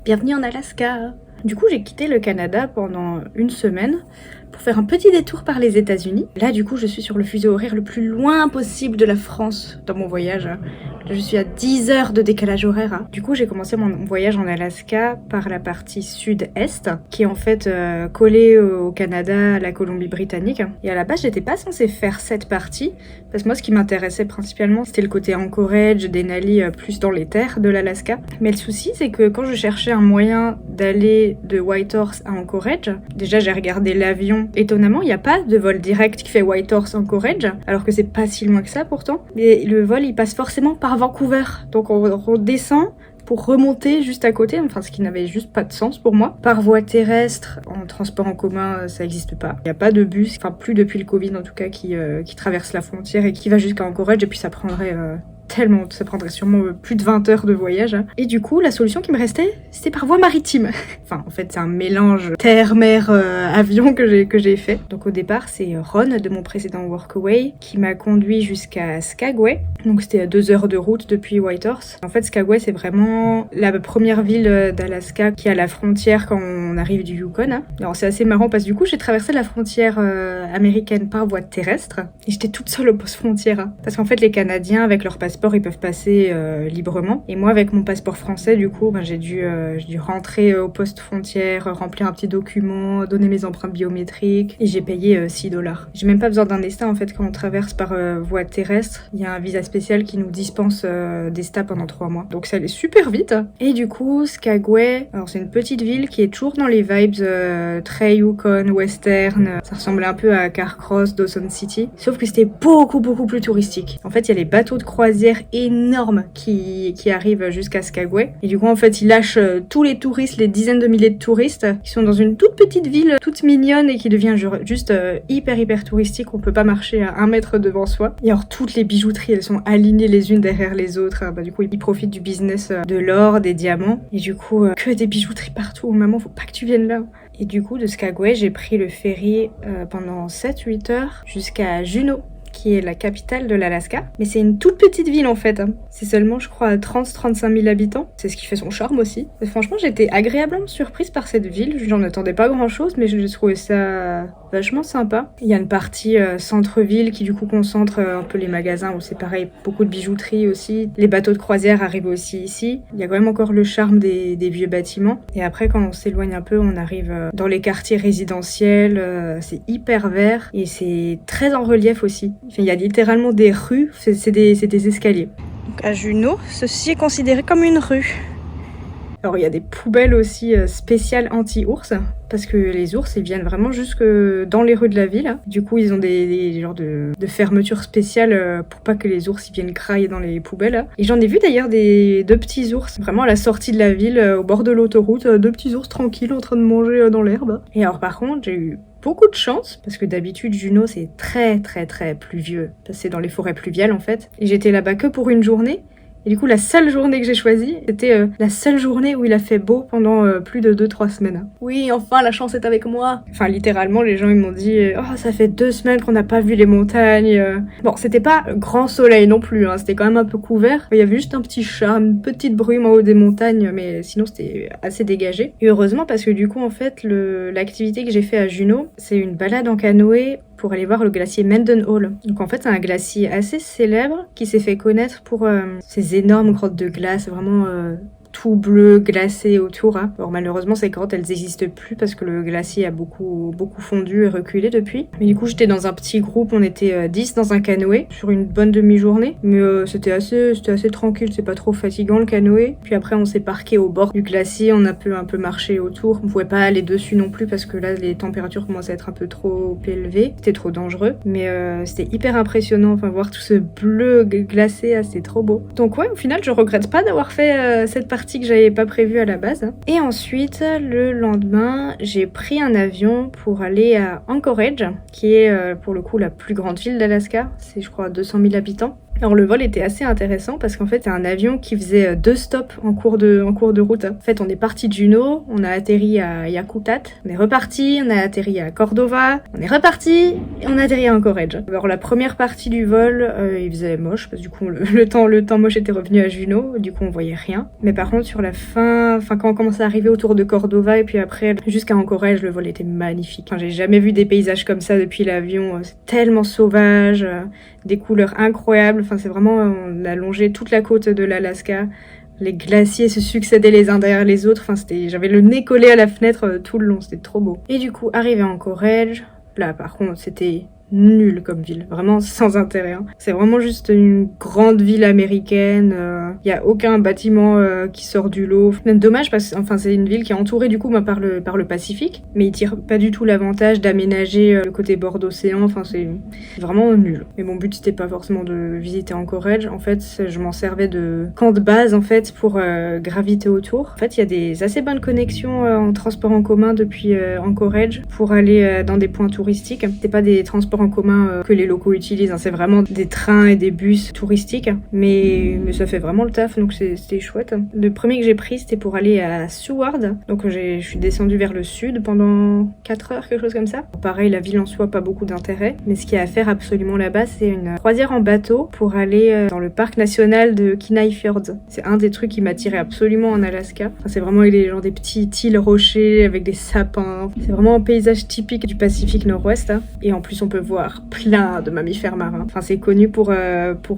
Bienvenue en Alaska. Du coup, j'ai quitté le Canada pendant une semaine pour faire un petit détour par les États-Unis. Là, du coup, je suis sur le fuseau horaire le plus loin possible de la France dans mon voyage. Là, je suis à 10 heures de décalage horaire. Du coup, j'ai commencé mon voyage en Alaska par la partie sud-est, qui est en fait collée au Canada, à la Colombie-Britannique. Et à la base, j'étais pas censée faire cette partie, parce que moi, ce qui m'intéressait principalement, c'était le côté Anchorage, Denali, plus dans les terres de l'Alaska. Mais le souci, c'est que quand je cherchais un moyen d'aller de Whitehorse à Anchorage, déjà, j'ai regardé l'avion. Étonnamment, il n'y a pas de vol direct qui fait Whitehorse-Anchorage, alors que c'est pas si loin que ça pourtant. Mais le vol, il passe forcément par Vancouver. Donc on descend pour remonter juste à côté, enfin ce qui n'avait juste pas de sens pour moi. Par voie terrestre, en transport en commun, ça n'existe pas. Il n'y a pas de bus, enfin plus depuis le Covid en tout cas, qui traverse la frontière et qui va jusqu'à Anchorage, et puis ça prendrait ça prendrait sûrement plus de 20 heures de voyage. Et du coup, la solution qui me restait, c'était par voie maritime. Enfin, en fait, c'est un mélange terre, mer, avion que j'ai fait. Donc au départ, c'est Ron de mon précédent Workaway qui m'a conduit jusqu'à Skagway. Donc c'était à 2 heures de route depuis Whitehorse. En fait, Skagway, c'est vraiment la première ville d'Alaska qui est à la frontière quand on arrive du Yukon. Alors c'est assez marrant parce que du coup, j'ai traversé la frontière américaine par voie terrestre et j'étais toute seule au poste frontière. Parce qu'en fait, les Canadiens, avec leur passeport, ils peuvent passer librement. Et moi, avec mon passeport français, du coup, j'ai dû rentrer au poste frontière, remplir un petit document, donner mes empreintes biométriques, et j'ai payé 6 $. J'ai même pas besoin d'un ESTA, en fait, quand on traverse par voie terrestre. Il y a un visa spécial qui nous dispense d'ESTA pendant 3 mois. Donc ça allait super vite. Et du coup, Skagway, alors c'est une petite ville qui est toujours dans les vibes très Yukon, western. Ça ressemblait un peu à Carcross, Dawson City. Sauf que c'était beaucoup plus touristique. En fait, il y a les bateaux de croisière énormes qui arrivent jusqu'à Skagway. Et du coup, en fait, ils lâchent tous les touristes, les dizaines de milliers de touristes qui sont dans une toute petite ville, toute mignonne et qui devient juste hyper touristique. On peut pas marcher à 1 mètre devant soi. Et alors, toutes les bijouteries, elles sont alignées les unes derrière les autres. Du coup, ils profitent du business de l'or, des diamants. Et du coup, que des bijouteries partout. Maman, faut pas que tu viennes là. Et du coup, de Skagway, j'ai pris le ferry pendant 7-8 heures jusqu'à Juneau, qui est la capitale de l'Alaska. Mais c'est une toute petite ville en fait. C'est seulement, je crois, 30-35 000 habitants. C'est ce qui fait son charme aussi. Et franchement, j'étais agréablement surprise par cette ville. J'en attendais pas grand chose, mais j'ai trouvé ça vachement sympa. Il y a une partie centre-ville qui du coup concentre un peu les magasins où c'est pareil, beaucoup de bijouterie aussi. Les bateaux de croisière arrivent aussi ici. Il y a quand même encore le charme des vieux bâtiments. Et après, quand on s'éloigne un peu, on arrive dans les quartiers résidentiels. C'est hyper vert et c'est très en relief aussi. Il y a littéralement des rues, c'est des escaliers. Donc à Juneau, ceci est considéré comme une rue. Alors il y a des poubelles aussi spéciales anti-ours, parce que les ours ils viennent vraiment jusque dans les rues de la ville. Du coup ils ont des genres de fermetures spéciales pour pas que les ours ils viennent crailler dans les poubelles. Et j'en ai vu d'ailleurs deux petits ours, vraiment à la sortie de la ville, au bord de l'autoroute, 2 petits ours tranquilles en train de manger dans l'herbe. Et alors par contre j'ai eu beaucoup de chance, parce que d'habitude Juneau c'est très pluvieux, parce que c'est dans les forêts pluviales en fait. Et j'étais là-bas que pour une journée. Et du coup, la seule journée que j'ai choisie, c'était la seule journée où il a fait beau pendant plus de 2-3 semaines. Oui, enfin, la chance est avec moi. Enfin, littéralement, les gens, ils m'ont dit « Oh, ça fait 2 semaines qu'on n'a pas vu les montagnes. » Bon, c'était pas grand soleil non plus, hein, c'était quand même un peu couvert. Il y avait juste un petit charme, une petite brume en haut des montagnes, mais sinon, c'était assez dégagé. Et heureusement, parce que du coup, en fait, l'activité que j'ai fait à Juneau, c'est une balade en canoë pour aller voir le glacier Mendenhall. Donc en fait, c'est un glacier assez célèbre qui s'est fait connaître pour ses énormes grottes de glace, vraiment tout bleu, glacé autour. Hein. Alors malheureusement, ces grottes, elles n'existent plus parce que le glacier a beaucoup fondu et reculé depuis. Mais du coup, j'étais dans un petit groupe, on était 10 dans un canoë sur une bonne demi-journée. Mais c'était assez tranquille, c'est pas trop fatigant le canoë. Puis après, on s'est parqué au bord du glacier, on a pu un peu marcher autour. On pouvait pas aller dessus non plus parce que là, les températures commençaient à être un peu trop élevées. C'était trop dangereux. Mais c'était hyper impressionnant, enfin voir tout ce bleu glacé, c'était trop beau. Donc ouais, au final, je regrette pas d'avoir fait cette partie que j'avais pas prévue à la base. Et ensuite, le lendemain, j'ai pris un avion pour aller à Anchorage, qui est pour le coup la plus grande ville d'Alaska. C'est je crois 200 000 habitants. Alors le vol était assez intéressant parce qu'en fait c'est un avion qui faisait 2 stops en cours de route. En fait on est parti de Juneau, on a atterri à Yakutat, on est reparti, on a atterri à Cordova, on est reparti et on a atterri à Anchorage. Alors la première partie du vol il faisait moche parce que du coup le temps moche était revenu à Juneau, du coup on voyait rien. Mais par contre sur la fin quand on commençait à arriver autour de Cordova et puis après jusqu'à Anchorage, le vol était magnifique. Enfin, j'ai jamais vu des paysages comme ça depuis l'avion, c'est tellement sauvage, des couleurs incroyables. Enfin, c'est vraiment, on a longé toute la côte de l'Alaska. Les glaciers se succédaient les uns derrière les autres. Enfin, j'avais le nez collé à la fenêtre tout le long. C'était trop beau. Et du coup, arrivé à Anchorage, là, par contre, c'était nul comme ville, vraiment sans intérêt. Hein. C'est vraiment juste une grande ville américaine. Y a aucun bâtiment qui sort du lot. Même dommage parce que c'est une ville qui est entourée du coup par le Pacifique, mais ils tirent pas du tout l'avantage d'aménager le côté bord d'océan. Enfin, c'est vraiment nul. Mais mon but c'était pas forcément de visiter Anchorage. En fait, je m'en servais de camp de base en fait pour graviter autour. En fait, il y a des assez bonnes connexions en transport en commun depuis Anchorage pour aller dans des points touristiques. C'est pas des transports en commun que les locaux utilisent, hein. C'est vraiment des trains et des bus touristiques, mais ça fait vraiment le taf, donc c'était chouette. Le premier que j'ai pris, c'était pour aller à Seward, donc je suis descendue vers le sud pendant 4 heures, quelque chose comme ça. Pareil, la ville en soi, pas beaucoup d'intérêt, mais ce qu'il y a à faire absolument là-bas, c'est une croisière en bateau pour aller dans le parc national de Kenai Fjords. C'est un des trucs qui m'attirait absolument en Alaska. Enfin, c'est vraiment des petits îles rochers avec des sapins. C'est vraiment un paysage typique du Pacifique Nord-Ouest, hein. Et en plus, on peut voir plein de mammifères marins. Enfin, c'est connu pour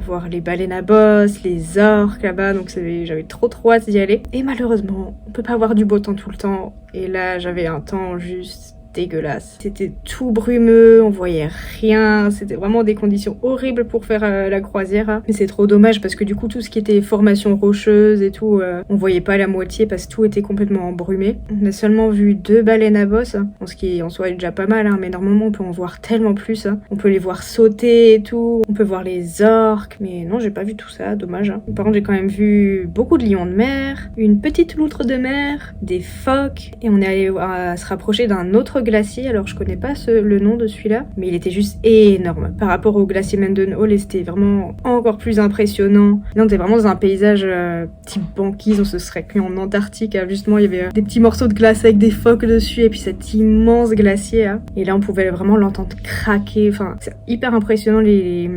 voir les baleines à bosse, les orques là-bas, donc j'avais trop hâte d'y aller. Et malheureusement, on peut pas avoir du beau temps tout le temps. Et là, j'avais un temps juste dégueulasse. C'était tout brumeux, on voyait rien, c'était vraiment des conditions horribles pour faire la croisière. Mais c'est trop dommage parce que du coup tout ce qui était formation rocheuse et tout, on voyait pas la moitié parce que tout était complètement embrumé. On a seulement vu 2 baleines à bosse, ce qui en soi est déjà pas mal, hein, mais normalement on peut en voir tellement plus. Hein. On peut les voir sauter et tout, on peut voir les orques, mais non j'ai pas vu tout ça, dommage. Hein. Par contre j'ai quand même vu beaucoup de lions de mer, une petite loutre de mer, des phoques, et on est allé se rapprocher d'un autre glacier, alors je connais pas le nom de celui-là, mais il était juste énorme par rapport au glacier Mendenhall et c'était vraiment encore plus impressionnant. Là on était vraiment dans un paysage type banquise, on se serait cru en Antarctique, hein. Justement il y avait des petits morceaux de glace avec des phoques dessus et puis cet immense glacier là. Et là on pouvait vraiment l'entendre craquer, enfin c'est hyper impressionnant les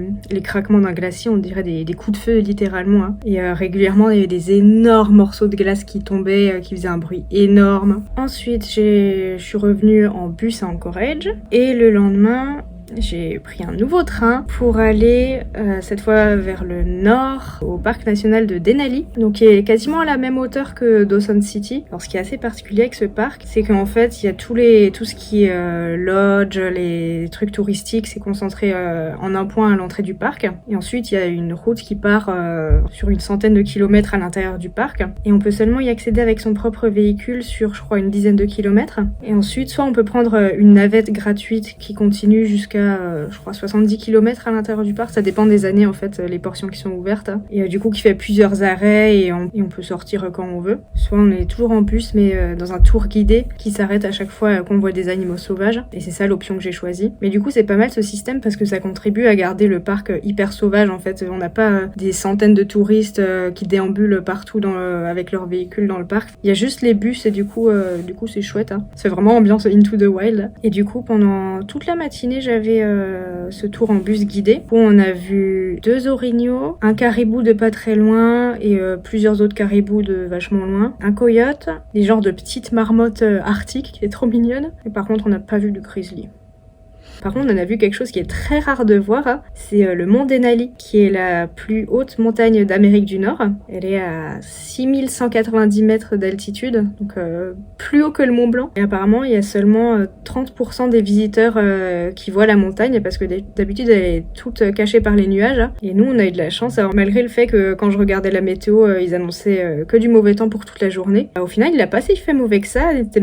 craquements d'un glacier, on dirait des coups de feu littéralement. Hein. Et régulièrement il y avait des énormes morceaux de glace qui tombaient, qui faisaient un bruit énorme. Ensuite je suis revenue en bus à Anchorage et le lendemain j'ai pris un nouveau train pour aller cette fois vers le nord au parc national de Denali, donc qui est quasiment à la même hauteur que Dawson City. Alors ce qui est assez particulier avec ce parc, c'est qu'en fait il y a tout ce qui est lodge, les trucs touristiques, c'est concentré en un point à l'entrée du parc, et ensuite il y a une route qui part sur une centaine de kilomètres à l'intérieur du parc, et on peut seulement y accéder avec son propre véhicule sur je crois une dizaine de kilomètres, et ensuite soit on peut prendre une navette gratuite qui continue jusqu'à je crois 70 km à l'intérieur du parc, ça dépend des années en fait, les portions qui sont ouvertes, et du coup qui fait plusieurs arrêts et on peut sortir quand on veut. Soit on est toujours en bus mais dans un tour guidé qui s'arrête à chaque fois qu'on voit des animaux sauvages, et c'est ça l'option que j'ai choisie. Mais du coup c'est pas mal ce système parce que ça contribue à garder le parc hyper sauvage en fait. On n'a pas des centaines de touristes qui déambulent partout avec leurs véhicules dans le parc. Il y a juste les bus et du coup c'est chouette, hein. C'est vraiment ambiance Into the Wild. Et du coup pendant toute la matinée j'avais ce tour en bus guidé où on a vu 2 orignaux, un caribou de pas très loin et plusieurs autres caribous de vachement loin, un coyote, des genres de petites marmottes arctiques qui est trop mignonne, et par contre on n'a pas vu de grizzly. Par contre, on a vu quelque chose qui est très rare de voir, hein. C'est le mont Denali, qui est la plus haute montagne d'Amérique du Nord. Elle est à 6190 mètres d'altitude, donc plus haut que le Mont Blanc. Et apparemment, il y a seulement 30% des visiteurs qui voient la montagne, parce que d'habitude, elle est toute cachée par les nuages. Hein. Et nous, on a eu de la chance, alors malgré le fait que quand je regardais la météo, ils annonçaient que du mauvais temps pour toute la journée. Au final, il a pas si fait mauvais que ça, c'était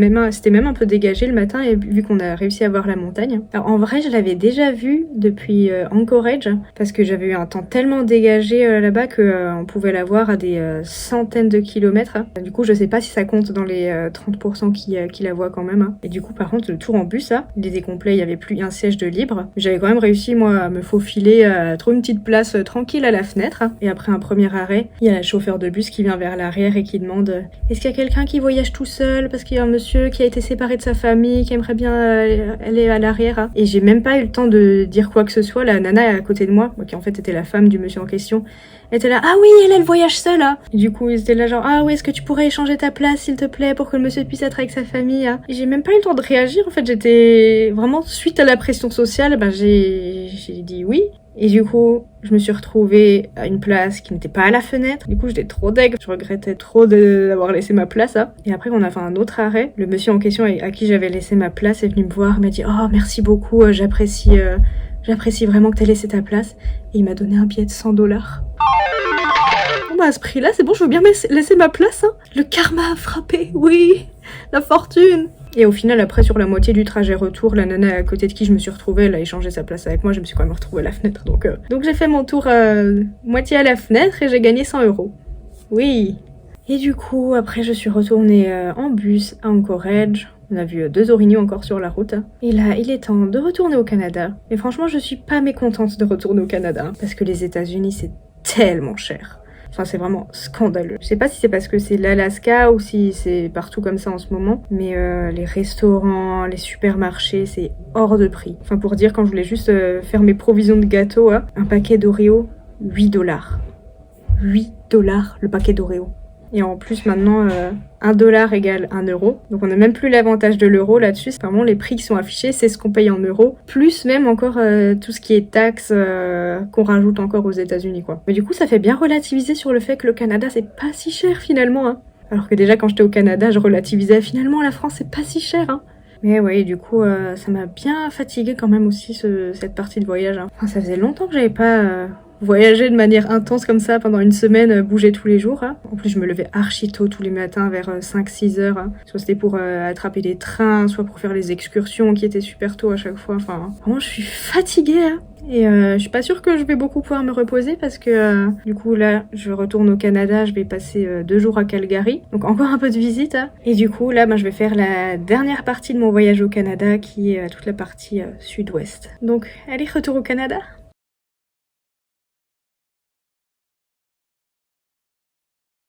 même un peu dégagé le matin, et vu qu'on a réussi à voir la montagne. Alors en vrai, je l'avais déjà vu depuis Anchorage, parce que j'avais eu un temps tellement dégagé là-bas que on pouvait la voir à des centaines de kilomètres. Du coup, je sais pas si ça compte dans les 30% qui la voient quand même. Hein. Et du coup, par contre, le tour en bus, là, il était complet, il y avait plus un siège de libre. J'avais quand même réussi, moi, à me faufiler, à trouver une petite place tranquille à la fenêtre. Et après un premier arrêt, il y a le chauffeur de bus qui vient vers l'arrière et qui demande est-ce qu'il y a quelqu'un qui voyage tout seul parce qu'il y a un monsieur qui a été séparé de sa famille, qui aimerait bien aller à l'arrière. Et j'ai même pas eu le temps de dire quoi que ce soit. La nana à côté de moi, qui en fait était la femme du monsieur en question, était là, ah oui, elle voyage seule, hein. Et du coup, ils étaient là genre, ah oui, est-ce que tu pourrais échanger ta place, s'il te plaît, pour que le monsieur puisse être avec sa famille, hein. Et j'ai même pas eu le temps de réagir, en fait, j'étais vraiment, suite à la pression sociale, j'ai dit oui. Et du coup, je me suis retrouvée à une place qui n'était pas à la fenêtre. Du coup, j'étais trop deg. Je regrettais trop d'avoir laissé ma place, hein. Et après, on a fait un autre arrêt. Le monsieur en question à qui j'avais laissé ma place est venu me voir, m'a dit, oh, merci beaucoup, j'apprécie vraiment que t'aies laissé ta place. Et il m'a donné un billet de $100. Bon bah à ce prix-là, c'est bon, je veux bien laisser ma place, hein. Le karma a frappé, oui, la fortune. Et au final, après, sur la moitié du trajet retour, la nana à côté de qui je me suis retrouvée, elle a échangé sa place avec moi, je me suis quand même retrouvée à la fenêtre. Donc j'ai fait mon tour moitié à la fenêtre et j'ai gagné 100€. Oui. Et du coup, après, je suis retournée en bus à Anchorage. On a vu 2 orignaux encore sur la route. Et là, il est temps de retourner au Canada. Et franchement, je suis pas mécontente de retourner au Canada, hein, parce que les États-Unis, c'est tellement cher. Enfin, c'est vraiment scandaleux. Je sais pas si c'est parce que c'est l'Alaska ou si c'est partout comme ça en ce moment, mais les restaurants, les supermarchés, c'est hors de prix. Enfin, pour dire, quand je voulais juste faire mes provisions de gâteaux, hein, un paquet d'Oreo, $8. $8 le paquet d'Oreo. Et en plus, maintenant, $1 égale 1€. Donc on n'a même plus l'avantage de l'euro là-dessus. C'est vraiment les prix qui sont affichés, c'est ce qu'on paye en euros. Plus même encore tout ce qui est taxes qu'on rajoute encore aux États-Unis, quoi. Mais du coup, ça fait bien relativiser sur le fait que le Canada, c'est pas si cher finalement, hein. Alors que déjà, quand j'étais au Canada, je relativisais finalement, la France, c'est pas si cher, hein. Mais ouais, du coup, ça m'a bien fatiguée quand même aussi, cette partie de voyage, hein. Enfin, ça faisait longtemps que j'avais pas... voyager de manière intense comme ça pendant une semaine, bouger tous les jours. Hein. En plus, je me levais archi tôt tous les matins vers 5-6 heures. Hein. Soit c'était pour attraper des trains, soit pour faire les excursions qui étaient super tôt à chaque fois. Enfin, vraiment, je suis fatiguée. Hein. Et je suis pas sûre que je vais beaucoup pouvoir me reposer parce que du coup là je retourne au Canada, je vais passer 2 jours à Calgary, donc encore un peu de visite, hein. Et du coup là je vais faire la dernière partie de mon voyage au Canada qui est toute la partie sud-ouest. Donc allez, retour au Canada.